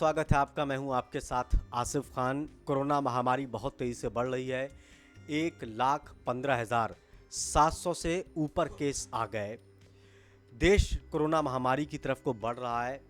स्वागत है आपका। मैं हूं आपके साथ आसिफ खान। कोरोना महामारी बहुत तेज़ी से बढ़ रही है। 1,15,700 से ऊपर केस आ गए। देश कोरोना महामारी की तरफ को बढ़ रहा है।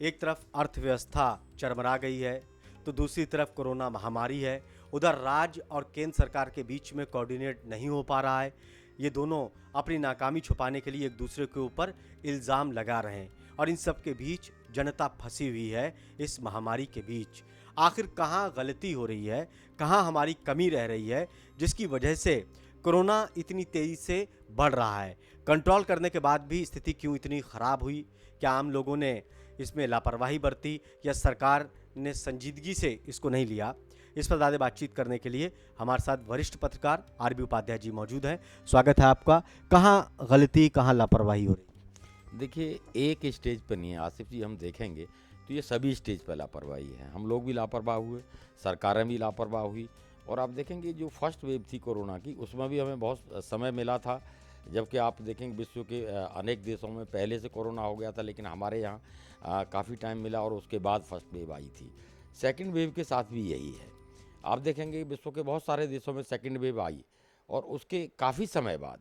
एक तरफ अर्थव्यवस्था चरमरा गई है तो दूसरी तरफ कोरोना महामारी है। उधर राज्य और केंद्र सरकार के बीच में कोऑर्डिनेट नहीं हो पा रहा है। ये दोनों अपनी नाकामी छुपाने के लिए एक दूसरे के ऊपर इल्ज़ाम लगा रहे हैं और इन सब के बीच जनता फंसी हुई है। इस महामारी के बीच आखिर कहाँ गलती हो रही है, कहाँ हमारी कमी रह रही है, जिसकी वजह से कोरोना इतनी तेज़ी से बढ़ रहा है। कंट्रोल करने के बाद भी स्थिति क्यों इतनी ख़राब हुई? क्या आम लोगों ने इसमें लापरवाही बरती या सरकार ने संजीदगी से इसको नहीं लिया? इस पर ज़्यादा बातचीत करने के लिए हमारे साथ वरिष्ठ पत्रकार आरबी उपाध्याय जी मौजूद हैं। स्वागत है आपका। कहाँ गलती, कहाँ लापरवाही हो रही? देखिए, एक स्टेज पर नहीं है आसिफ जी। हम देखेंगे तो ये सभी स्टेज पर लापरवाही है। हम लोग भी लापरवाह हुए, सरकारें भी लापरवाह हुई। और आप देखेंगे जो फर्स्ट वेव थी कोरोना की, उसमें भी हमें बहुत समय मिला था। जबकि आप देखेंगे विश्व के अनेक देशों में पहले से कोरोना हो गया था, लेकिन हमारे यहाँ काफ़ी टाइम मिला और उसके बाद फर्स्ट वेव आई थी। सेकेंड वेव के साथ भी यही है। आप देखेंगे विश्व के बहुत सारे देशों में सेकेंड वेव आई और उसके काफ़ी समय बाद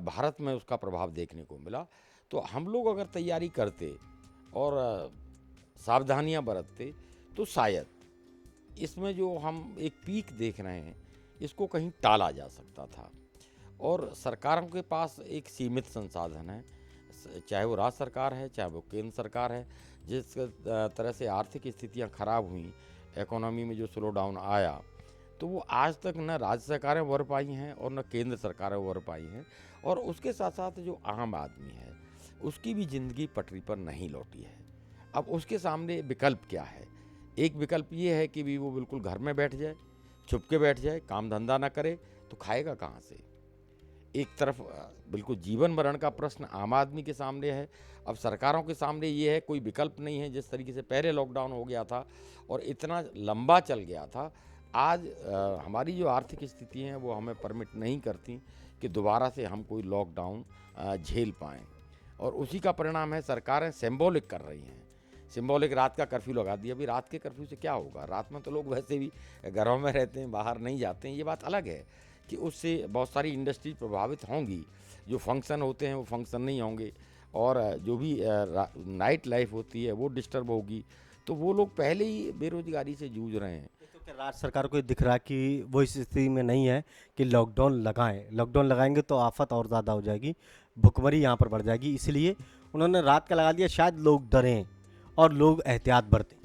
भारत में उसका प्रभाव देखने को मिला। तो हम लोग अगर तैयारी करते और सावधानियां बरतते तो शायद इसमें जो हम एक पीक देख रहे हैं इसको कहीं टाला जा सकता था। और सरकारों के पास एक सीमित संसाधन है, चाहे वो राज्य सरकार है चाहे वो केंद्र सरकार है। जिस तरह से आर्थिक स्थितियां खराब हुई, इकोनॉमी में जो स्लो डाउन आया, तो वो आज तक न राज्य सरकारें उभर पाई हैं और न केंद्र सरकारें उभर पाई हैं। और उसके साथ साथ जो आम आदमी है उसकी भी ज़िंदगी पटरी पर नहीं लौटी है। अब उसके सामने विकल्प क्या है? एक विकल्प ये है कि भी वो बिल्कुल घर में बैठ जाए, छुप के बैठ जाए, काम धंधा ना करे, तो खाएगा कहाँ से? एक तरफ बिल्कुल जीवन मरण का प्रश्न आम आदमी के सामने है। अब सरकारों के सामने ये है, कोई विकल्प नहीं है। जिस तरीके से पहले लॉकडाउन हो गया था और इतना लंबा चल गया था, आज हमारी जो आर्थिक स्थिति है वो हमें परमिट नहीं करती कि दोबारा से हम कोई लॉकडाउन झेल पाएँ। और उसी का परिणाम है सरकारें सिंबॉलिक कर रही हैं। सिंबॉलिक रात का कर्फ्यू लगा दिया। अभी रात के कर्फ्यू से क्या होगा? रात में तो लोग वैसे भी घरों में रहते हैं, बाहर नहीं जाते हैं। ये बात अलग है कि उससे बहुत सारी इंडस्ट्री प्रभावित होंगी। जो फंक्शन होते हैं वो फंक्शन नहीं होंगे और जो भी नाइट लाइफ होती है वो डिस्टर्ब होगी। तो वो लोग पहले ही बेरोजगारी से जूझ रहे हैं। तो क्या राज्य सरकार को ये दिख रहा है कि वो इस स्थिति में नहीं है कि लॉकडाउन लगाएं? लॉकडाउन लगाएंगे तो आफत और ज़्यादा हो जाएगी, भुखमरी यहाँ पर बढ़ जाएगी। इसलिए उन्होंने रात का लगा दिया, शायद लोग डरें और लोग एहतियात बरतें।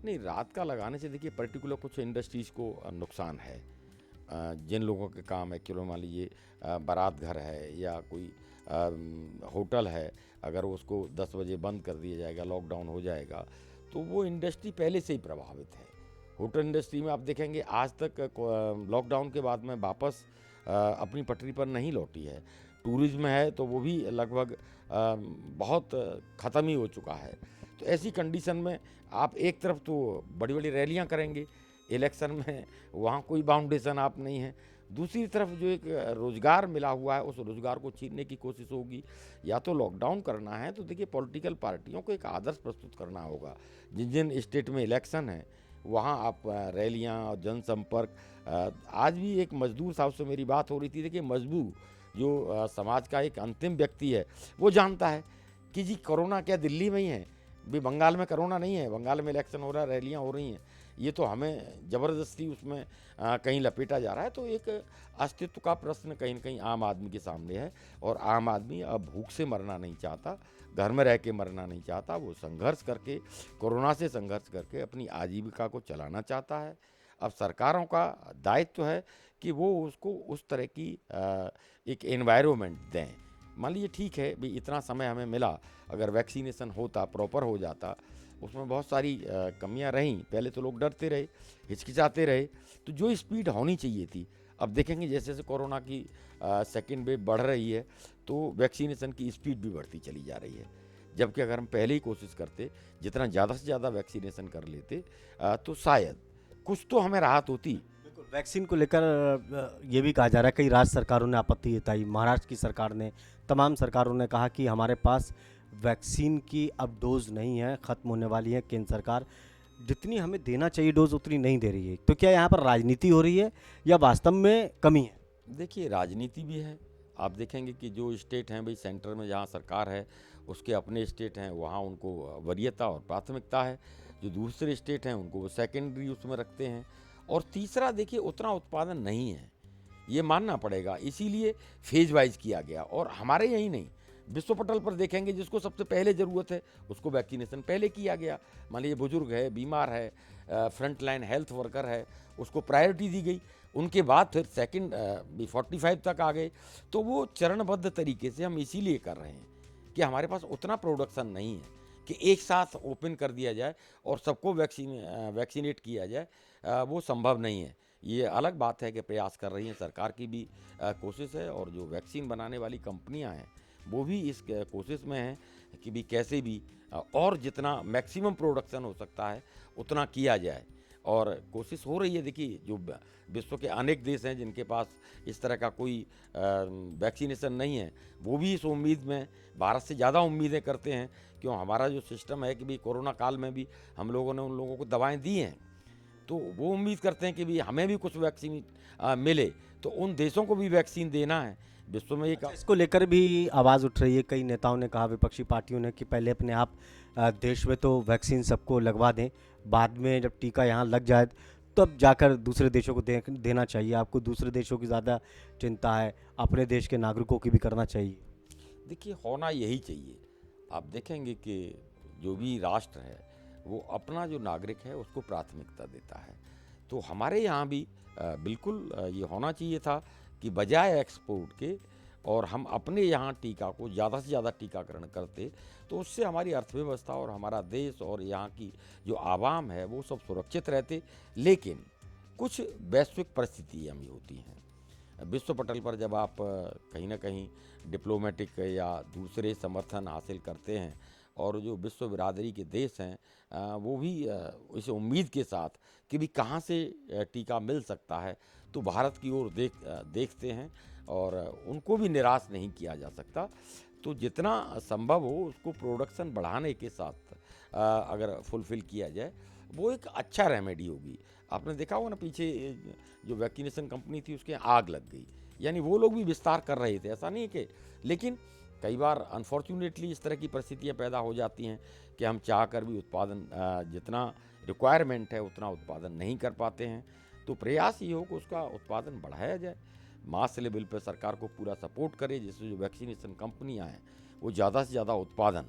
नहीं, रात का लगाने से देखिए पर्टिकुलर कुछ इंडस्ट्रीज़ को नुकसान है। जिन लोगों के काम है, चलो मान लीजिए बारात घर है या कोई होटल है, अगर उसको 10 बजे बंद कर दिया जाएगा, लॉकडाउन हो जाएगा, तो वो इंडस्ट्री पहले से ही प्रभावित है। होटल इंडस्ट्री में आप देखेंगे आज तक लॉकडाउन के बाद में वापस अपनी पटरी पर नहीं लौटी है। टूरिज्म है तो वो भी लगभग बहुत ख़त्म ही हो चुका है। तो ऐसी कंडीशन में आप एक तरफ तो बड़ी बड़ी रैलियां करेंगे इलेक्शन में, वहाँ कोई बाउंडेशन आप नहीं है। दूसरी तरफ जो एक रोज़गार मिला हुआ है उस रोज़गार को छीनने की कोशिश होगी। या तो लॉकडाउन करना है तो देखिए पॉलिटिकल पार्टियों को एक आदर्श प्रस्तुत करना होगा। जिन जिन स्टेट में इलेक्शन है वहाँ आप रैलियाँ और जनसंपर्क। आज भी एक मजदूर साहब से मेरी बात हो रही थी। देखिए मजदूर जो समाज का एक अंतिम व्यक्ति है वो जानता है कि जी कोरोना क्या दिल्ली में ही है, भी बंगाल में कोरोना नहीं है। बंगाल में इलेक्शन हो रहा है, रैलियाँ हो रही हैं, ये तो हमें ज़बरदस्ती उसमें कहीं लपेटा जा रहा है। तो एक अस्तित्व का प्रश्न कहीं न कहीं आम आदमी के सामने है और आम आदमी अब भूख से मरना नहीं चाहता, घर में रह के मरना नहीं चाहता। वो संघर्ष करके, कोरोना से संघर्ष करके अपनी आजीविका को चलाना चाहता है। अब सरकारों का दायित्व है कि वो उसको उस तरह की एक एनवायरनमेंट दें। मान लीजिए ठीक है भी इतना समय हमें मिला, अगर वैक्सीनेशन होता, प्रॉपर हो जाता, उसमें बहुत सारी कमियां रहीं। पहले तो लोग डरते रहे, हिचकिचाते रहे, तो जो स्पीड होनी चाहिए थी। अब देखेंगे जैसे जैसे कोरोना की सेकेंड वेव बढ़ रही है तो वैक्सीनेशन की स्पीड भी बढ़ती चली जा रही है। जबकि अगर हम पहले ही कोशिश करते, जितना ज़्यादा से ज़्यादा वैक्सीनेशन कर लेते तो शायद कुछ तो हमें राहत होती। बिल्कुल, वैक्सीन को लेकर ये भी कहा जा रहा है, कई राज्य सरकारों ने आपत्ति जताई। महाराष्ट्र की सरकार ने, तमाम सरकारों ने कहा कि हमारे पास वैक्सीन की अब डोज नहीं है, ख़त्म होने वाली है। केंद्र सरकार जितनी हमें देना चाहिए डोज उतनी नहीं दे रही है, तो क्या यहाँ पर राजनीति हो रही है या वास्तव में कमी है? देखिए, राजनीति भी है। आप देखेंगे कि जो स्टेट हैं भाई, सेंटर में जहाँ सरकार है उसके अपने स्टेट हैं, वहाँ उनको वरीयता और प्राथमिकता है। जो दूसरे स्टेट हैं उनको वो सेकेंडरी उसमें रखते हैं। और तीसरा देखिए, उतना उत्पादन नहीं है, ये मानना पड़ेगा, इसीलिए फेज वाइज किया गया। और हमारे यही नहीं, विश्व पटल पर देखेंगे जिसको सबसे पहले ज़रूरत है उसको वैक्सीनेशन पहले किया गया। मान लीजिए बुजुर्ग है, बीमार है, फ्रंट लाइन हेल्थ वर्कर है, उसको प्रायोरिटी दी गई। उनके बाद फिर सेकंड 45 तक आ गए। तो वो चरणबद्ध तरीके से हम इसीलिए कर रहे हैं कि हमारे पास उतना प्रोडक्शन नहीं है कि एक साथ ओपन कर दिया जाए और सबको वैक्सीनेट किया जाए, वो संभव नहीं है। ये अलग बात है कि प्रयास कर रही हैं, सरकार की भी कोशिश है, और जो वैक्सीन बनाने वाली कंपनियां हैं वो भी इस कोशिश में हैं कि भी कैसे भी और जितना मैक्सिमम प्रोडक्शन हो सकता है उतना किया जाए, और कोशिश हो रही है। देखिए, जो विश्व के अनेक देश हैं जिनके पास इस तरह का कोई वैक्सीनेशन नहीं है, वो भी इस उम्मीद में भारत से ज़्यादा उम्मीदें करते हैं, क्यों हमारा जो सिस्टम है कि भी कोरोना काल में भी हम लोगों ने उन लोगों को दवाएं दी हैं, तो वो उम्मीद करते हैं कि भी हमें भी कुछ वैक्सीन मिले, तो उन देशों को भी वैक्सीन देना है। विश्व में एक इसको लेकर भी आवाज़ उठ रही है, कई नेताओं ने कहा, विपक्षी पार्टियों ने, कि पहले अपने आप देश में तो वैक्सीन सबको लगवा दें, बाद में जब टीका यहाँ लग जाए तब जाकर दूसरे देशों को देना चाहिए। आपको दूसरे देशों की ज़्यादा चिंता है, अपने देश के नागरिकों की भी करना चाहिए। देखिए, होना यही चाहिए। आप देखेंगे कि जो भी राष्ट्र है वो अपना जो नागरिक है उसको प्राथमिकता देता है। तो हमारे यहाँ भी बिल्कुल ये होना चाहिए था कि बजाय एक्सपोर्ट के और हम अपने यहाँ टीका को ज़्यादा से ज़्यादा टीकाकरण करते, तो उससे हमारी अर्थव्यवस्था और हमारा देश और यहाँ की जो आवाम है वो सब सुरक्षित रहते। लेकिन कुछ वैश्विक परिस्थितियाँ भी होती हैं। विश्व पटल पर जब आप कहीं ना कहीं डिप्लोमेटिक या दूसरे समर्थन हासिल करते हैं, और जो विश्व बिरादरी के देश हैं वो भी इस उम्मीद के साथ कि भी कहाँ से टीका मिल सकता है, तो भारत की ओर देखते हैं, और उनको भी निराश नहीं किया जा सकता। तो जितना संभव हो उसको प्रोडक्शन बढ़ाने के साथ अगर फुलफिल किया जाए, वो एक अच्छा रेमेडी होगी। आपने देखा होगा ना, पीछे जो वैक्सीनेशन कंपनी थी उसके आग लग गई, यानी वो लोग भी विस्तार कर रहे थे, ऐसा नहीं है कि, लेकिन कई बार अनफॉर्चुनेटली इस तरह की परिस्थितियां पैदा हो जाती हैं कि हम चाह कर भी उत्पादन जितना रिक्वायरमेंट है उतना उत्पादन नहीं कर पाते हैं। तो प्रयास ये हो कि उसका उत्पादन बढ़ाया जाए, मास लेवल पर सरकार को पूरा सपोर्ट करे, जिससे जो वैक्सीनेशन कंपनियां हैं वो ज़्यादा से ज़्यादा उत्पादन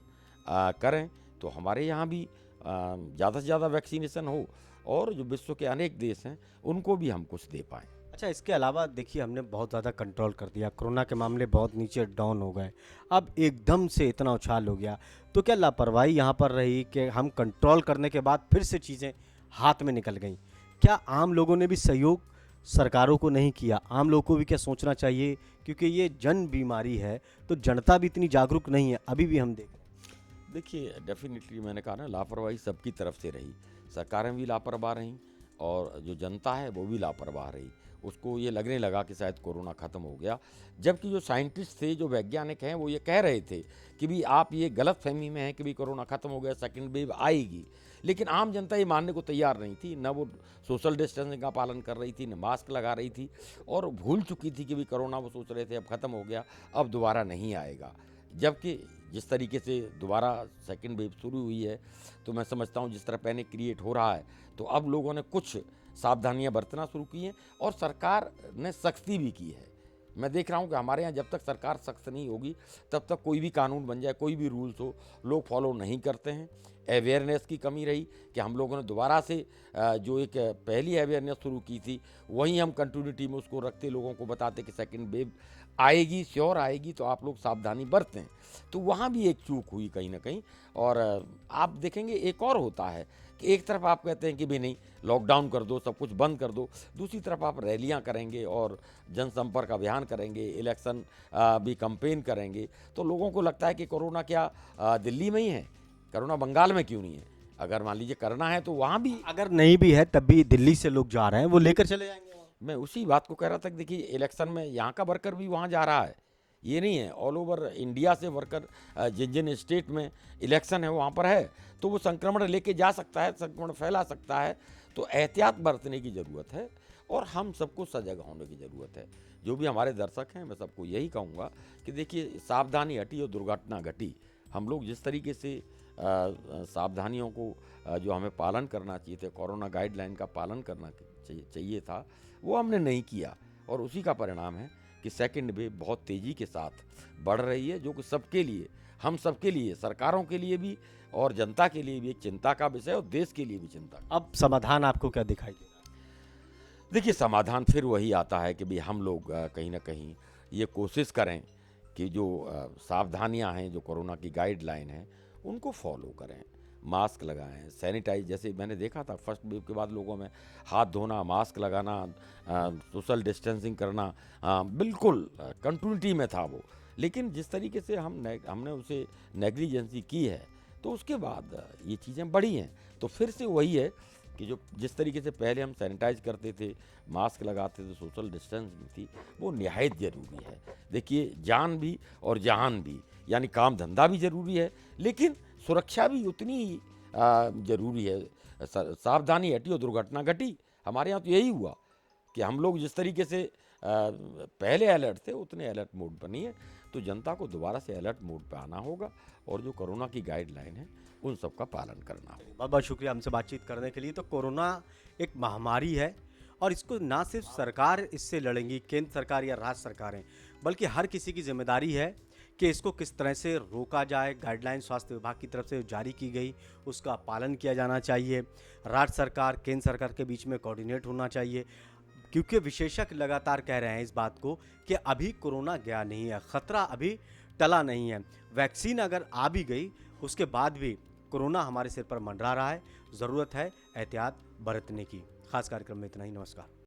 करें, तो हमारे यहाँ भी ज़्यादा से ज़्यादा वैक्सीनेशन हो, और जो विश्व के अनेक देश हैं उनको भी हम कुछ दे पाएँ। अच्छा, इसके अलावा देखिए, हमने बहुत ज़्यादा कंट्रोल कर दिया, कोरोना के मामले बहुत नीचे डाउन हो गए, अब एकदम से इतना उछाल हो गया, तो क्या लापरवाही यहाँ पर रही कि हम कंट्रोल करने के बाद फिर से चीज़ें हाथ में निकल गईं? क्या आम लोगों ने भी सहयोग सरकारों को नहीं किया? आम लोगों को भी क्या सोचना चाहिए, क्योंकि ये जन बीमारी है, तो जनता भी इतनी जागरूक नहीं है अभी भी हम देखें। देखिए, डेफिनेटली मैंने कहा ना, लापरवाही सबकी तरफ से रही, सरकारें भी लापरवाह रहीं और जो जनता है वो भी लापरवाह रही। उसको ये लगने लगा कि शायद कोरोना ख़त्म हो गया, जबकि जो साइंटिस्ट थे, जो वैज्ञानिक हैं, वो ये कह रहे थे कि भी आप ये गलत फहमी में हैं कि भी कोरोना ख़त्म हो गया, सेकंड वेव आएगी। लेकिन आम जनता ये मानने को तैयार नहीं थी, न वो सोशल डिस्टेंसिंग का पालन कर रही थी, न मास्क लगा रही थी, और भूल चुकी थी कि भी कोरोना, वो सोच रहे थे अब ख़त्म हो गया, अब दोबारा नहीं आएगा। जबकि जिस तरीके से दोबारा सेकंड वेव शुरू हुई है, तो मैं समझता हूँ जिस तरह पैनिक क्रिएट हो रहा है, तो अब लोगों ने कुछ सावधानियां बरतना शुरू की हैं, और सरकार ने सख्ती भी की है। मैं देख रहा हूँ कि हमारे यहाँ जब तक सरकार सख्त नहीं होगी तब तक कोई भी कानून बन जाए, कोई भी रूल्स हो, लोग फॉलो नहीं करते हैं। अवेयरनेस की कमी रही कि हम लोगों ने दोबारा से जो एक पहली अवेयरनेस शुरू की थी वहीं हम कंटिन्यूटी में उसको रखते, लोगों को बताते कि सेकंड वेव आएगी, श्योर आएगी, तो आप लोग सावधानी बरतें। तो वहाँ भी एक चूक हुई कहीं ना कहीं। और आप देखेंगे एक और होता है कि एक तरफ आप कहते हैं कि भी नहीं, लॉकडाउन कर दो, सब कुछ बंद कर दो, दूसरी तरफ आप रैलियां करेंगे और जनसंपर्क अभियान करेंगे, इलेक्शन भी कैंपेन करेंगे, तो लोगों को लगता है कि कोरोना क्या दिल्ली में ही है, कोरोना बंगाल में क्यों नहीं है? अगर मान लीजिए करना है तो वहाँ भी, अगर नहीं भी है तब भी दिल्ली से लोग जा रहे हैं, वो लेकर चले जाएंगे। मैं उसी बात को कह रहा था कि देखिए, इलेक्शन में यहाँ का वर्कर भी वहाँ जा रहा है, ये नहीं है। ऑल ओवर इंडिया से वर्कर जिन जिन स्टेट में इलेक्शन है वहाँ पर है, तो वो संक्रमण लेके जा सकता है, संक्रमण फैला सकता है। तो एहतियात बरतने की ज़रूरत है और हम सबको सजग होने की ज़रूरत है। जो भी हमारे दर्शक हैं, मैं सबको यही कहूँगा कि देखिए, सावधानी हटी और दुर्घटना घटी। हम लोग जिस तरीके से सावधानियों को जो हमें पालन करना चाहिए थे, कोरोना गाइडलाइन का पालन करना चाहिए था, वो हमने नहीं किया और उसी का परिणाम है कि सेकंड वेव बहुत तेज़ी के साथ बढ़ रही है, जो कि सबके लिए, हम सबके लिए, सरकारों के लिए भी और जनता के लिए भी एक चिंता का विषय और देश के लिए भी चिंता। अब समाधान आपको क्या दिखाई दे रहा है? देखिए, समाधान फिर वही आता है कि भाई हम लोग कहीं ना कहीं ये कोशिश करें कि जो सावधानियां हैं, जो कोरोना की गाइडलाइन है, उनको फॉलो करें। मास्क लगाएं, सैनिटाइज, जैसे मैंने देखा था फर्स्ट वेव के बाद लोगों में हाथ धोना, मास्क लगाना, सोशल डिस्टेंसिंग करना बिल्कुल कंटिन्यूटी में था वो। लेकिन जिस तरीके से हमने उसे नेग्लिजेंसी की है, तो उसके बाद ये चीज़ें बढ़ी हैं। तो फिर से वही है कि जो जिस तरीके से पहले हम सैनिटाइज करते थे, मास्क लगाते थे, सोशल डिस्टेंसिंग थी, वो निहायत ज़रूरी है। देखिए, जान भी और जहान भी, यानी काम धंधा भी ज़रूरी है, लेकिन सुरक्षा भी उतनी ही ज़रूरी है। सावधानी हटी और दुर्घटना घटी। हमारे यहाँ तो यही हुआ कि हम लोग जिस तरीके से पहले अलर्ट थे, उतने अलर्ट मोड पर नहीं है। तो जनता को दोबारा से अलर्ट मोड पर आना होगा और जो कोरोना की गाइडलाइन है, उन सब का पालन करना होगा। बहुत बहुत शुक्रिया हमसे बातचीत करने के लिए। तो कोरोना एक महामारी है और इसको ना सिर्फ सरकार इससे लड़ेंगी, केंद्र सरकार या राज्य सरकारें, बल्कि हर किसी की जिम्मेदारी है कि इसको किस तरह से रोका जाए। गाइडलाइन स्वास्थ्य विभाग की तरफ से जारी की गई, उसका पालन किया जाना चाहिए। राज्य सरकार, केंद्र सरकार के बीच में कोऑर्डिनेट होना चाहिए, क्योंकि विशेषज्ञ लगातार कह रहे हैं इस बात को कि अभी कोरोना गया नहीं है, खतरा अभी टला नहीं है। वैक्सीन अगर आ भी गई, उसके बाद भी कोरोना हमारे सिर पर मंडरा रहा है। ज़रूरत है एहतियात बरतने की। खास कार्यक्रम में इतना ही। नमस्कार।